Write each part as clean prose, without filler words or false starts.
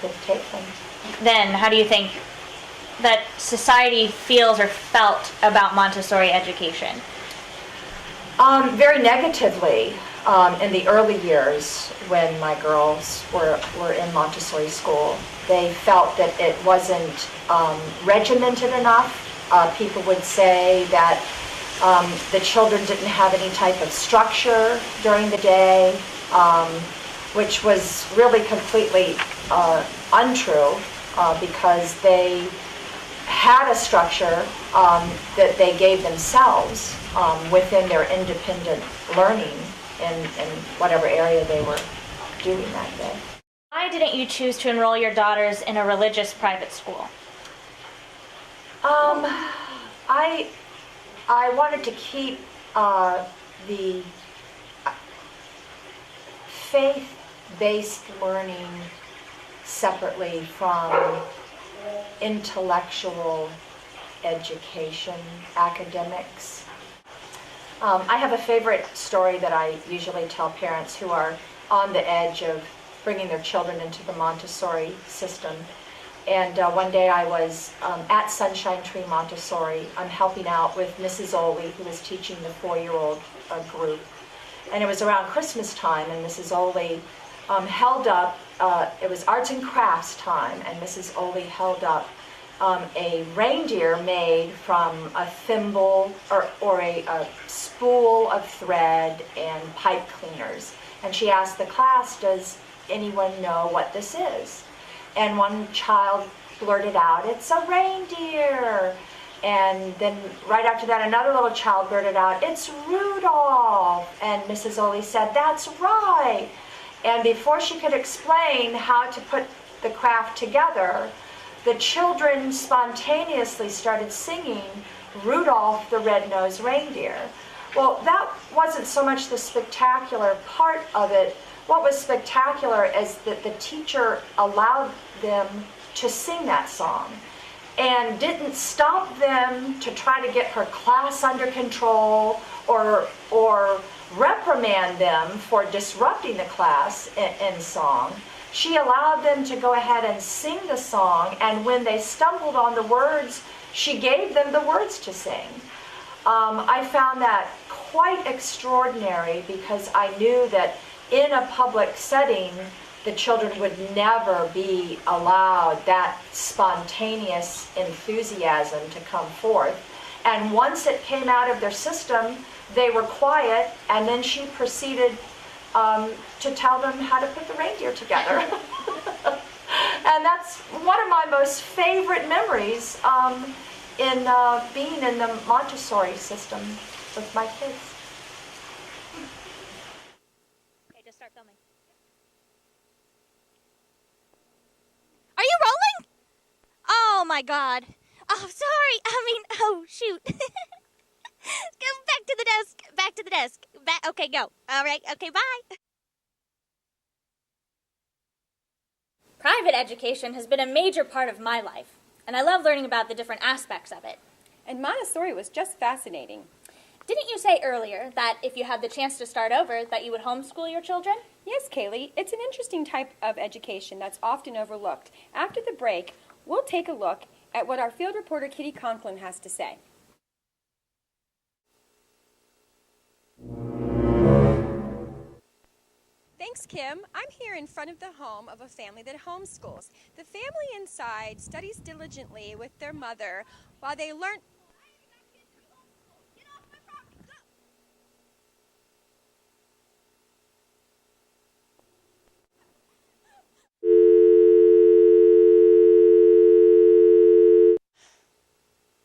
to take them. Then, how do you think that society feels or felt about Montessori education? Very negatively in the early years when my girls were in Montessori school. They felt that it wasn't regimented enough. People would say that the children didn't have any type of structure during the day, which was really completely untrue because they had a structure that they gave themselves within their independent learning in whatever area they were doing that day. Why didn't you choose to enroll your daughters in a religious private school? I wanted to keep the faith-based learning separately from intellectual education, academics. I have a favorite story that I usually tell parents who are on the edge of bringing their children into the Montessori system. And one day I was at Sunshine Tree Montessori. I'm helping out with Mrs. Oley, who was teaching the 4-year-old group. And it was around Christmas time, and Mrs. Oley held up, it was arts and crafts time, and Mrs. Oley held up a reindeer made from a thimble or a spool of thread and pipe cleaners. And she asked the class, does anyone know what this is? And one child blurted out, it's a reindeer. And then right after that, another little child blurted out, it's Rudolph. And Mrs. Oley said, that's right. And before she could explain how to put the craft together, the children spontaneously started singing Rudolph the Red-Nosed Reindeer. Well, that wasn't so much the spectacular part of it. What was spectacular is that the teacher allowed them to sing that song and didn't stop them to try to get her class under control or reprimand them for disrupting the class in song. She allowed them to go ahead and sing the song, and when they stumbled on the words, she gave them the words to sing. I found that quite extraordinary because I knew that in a public setting, the children would never be allowed that spontaneous enthusiasm to come forth. And once it came out of their system, they were quiet, and then she proceeded to tell them how to put the reindeer together. And that's one of my most favorite memories in being in the Montessori system with my kids. Okay, just start filming. Are you rolling? Oh my God. Oh, sorry. Oh, shoot. Go back to the desk. Back to the desk. Okay, go. All right. Okay, bye. Private education has been a major part of my life, and I love learning about the different aspects of it. And Montessori was just fascinating. Didn't you say earlier that if you had the chance to start over, that you would homeschool your children? Yes, Kaylee. It's an interesting type of education that's often overlooked. After the break, we'll take a look at what our field reporter Kitty Conklin has to say. Thanks, Kim. I'm here in front of the home of a family that homeschools. The family inside studies diligently with their mother while they learn.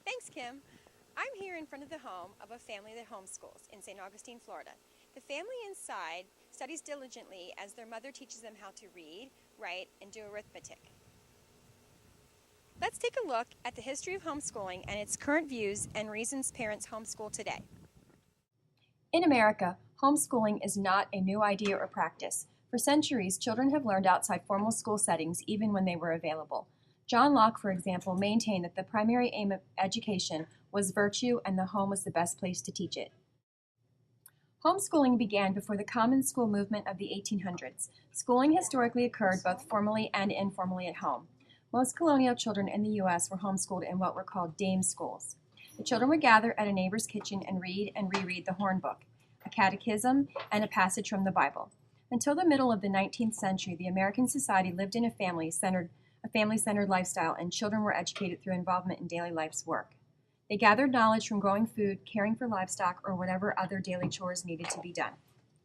Thanks, Kim. I'm here in front of the home of a family that homeschools in St. Augustine, Florida. The family inside studies diligently as their mother teaches them how to read, write, and do arithmetic. Let's take a look at the history of homeschooling and its current views and reasons parents homeschool today. In America, homeschooling is not a new idea or practice. For centuries, children have learned outside formal school settings even when they were available. John Locke, for example, maintained that the primary aim of education was virtue and the home was the best place to teach it. Homeschooling began before the common school movement of the 1800s. Schooling historically occurred both formally and informally at home. Most colonial children in the U.S. were homeschooled in what were called dame schools. The children would gather at a neighbor's kitchen and read and reread the Horn Book, a catechism, and a passage from the Bible. Until the middle of the 19th century, the American society lived in a family-centered lifestyle, and children were educated through involvement in daily life's work. They gathered knowledge from growing food, caring for livestock, or whatever other daily chores needed to be done.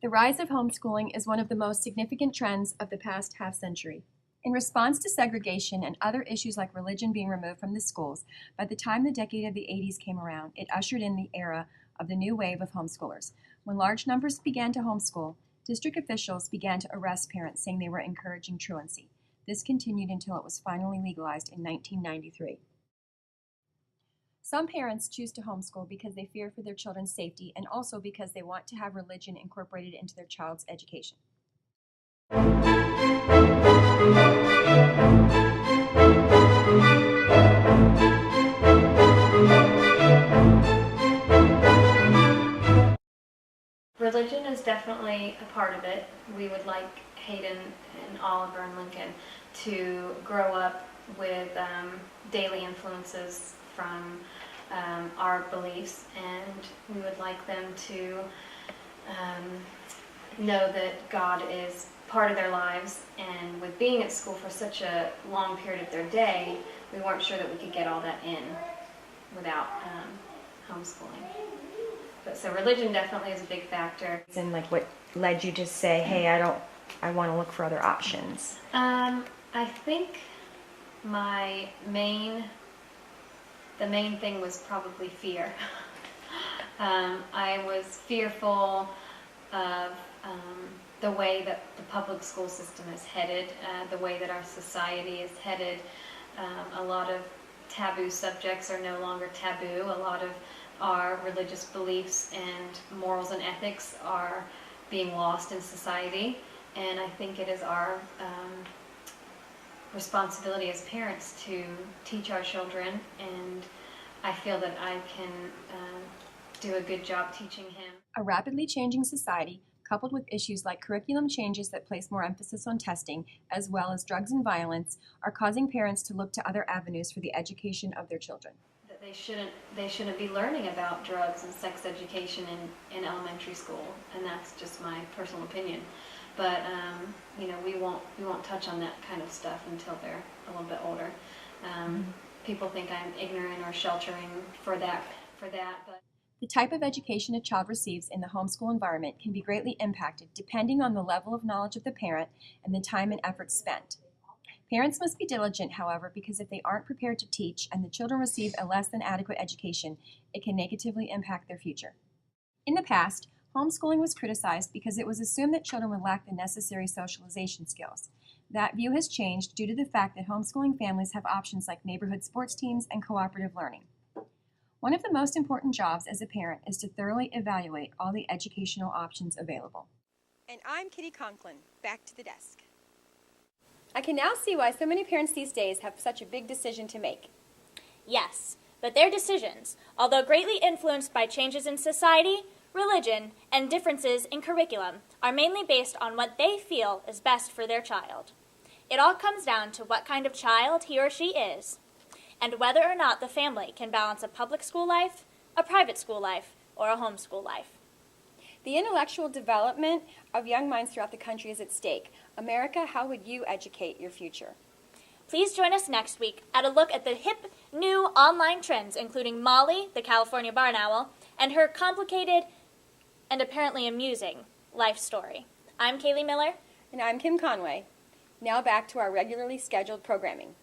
The rise of homeschooling is one of the most significant trends of the past half-century. In response to segregation and other issues like religion being removed from the schools, by the time the decade of the 80s came around, it ushered in the era of the new wave of homeschoolers. When large numbers began to homeschool, district officials began to arrest parents saying they were encouraging truancy. This continued until it was finally legalized in 1993. Some parents choose to homeschool because they fear for their children's safety and also because they want to have religion incorporated into their child's education. Religion is definitely a part of it. We would like Hayden and Oliver and Lincoln to grow up with daily influences from our beliefs, and we would like them to know that God is part of their lives. And with being at school for such a long period of their day, we weren't sure that we could get all that in without homeschooling. But so religion definitely is a big factor. And like what led you to say, hey, I want to look for other options? I think the main thing was probably fear. I was fearful of the way that the public school system is headed, the way that our society is headed. A lot of taboo subjects are no longer taboo. A lot of our religious beliefs and morals and ethics are being lost in society, and I think it is our responsibility as parents to teach our children, and I feel that I can do a good job teaching him. A rapidly changing society, coupled with issues like curriculum changes that place more emphasis on testing, as well as drugs and violence, are causing parents to look to other avenues for the education of their children. They shouldn't be learning about drugs and sex education in elementary school, and that's just my personal opinion. But we won't touch on that kind of stuff until they're a little bit older. People think I'm ignorant or sheltering for that. But the type of education a child receives in the homeschool environment can be greatly impacted depending on the level of knowledge of the parent and the time and effort spent. Parents must be diligent, however, because if they aren't prepared to teach and the children receive a less than adequate education, it can negatively impact their future. In the past, homeschooling was criticized because it was assumed that children would lack the necessary socialization skills. That view has changed due to the fact that homeschooling families have options like neighborhood sports teams and cooperative learning. One of the most important jobs as a parent is to thoroughly evaluate all the educational options available. And I'm Kitty Conklin. Back to the desk. I can now see why so many parents these days have such a big decision to make. Yes, but their decisions, although greatly influenced by changes in society, religion, and differences in curriculum, are mainly based on what they feel is best for their child. It all comes down to what kind of child he or she is, and whether or not the family can balance a public school life, a private school life, or a homeschool life. The intellectual development of young minds throughout the country is at stake. America, how would you educate your future? Please join us next week at a look at the hip, new online trends, including Molly, the California barn owl, and her complicated and apparently amusing life story. I'm Kaylee Miller. And I'm Kim Conway. Now back to our regularly scheduled programming.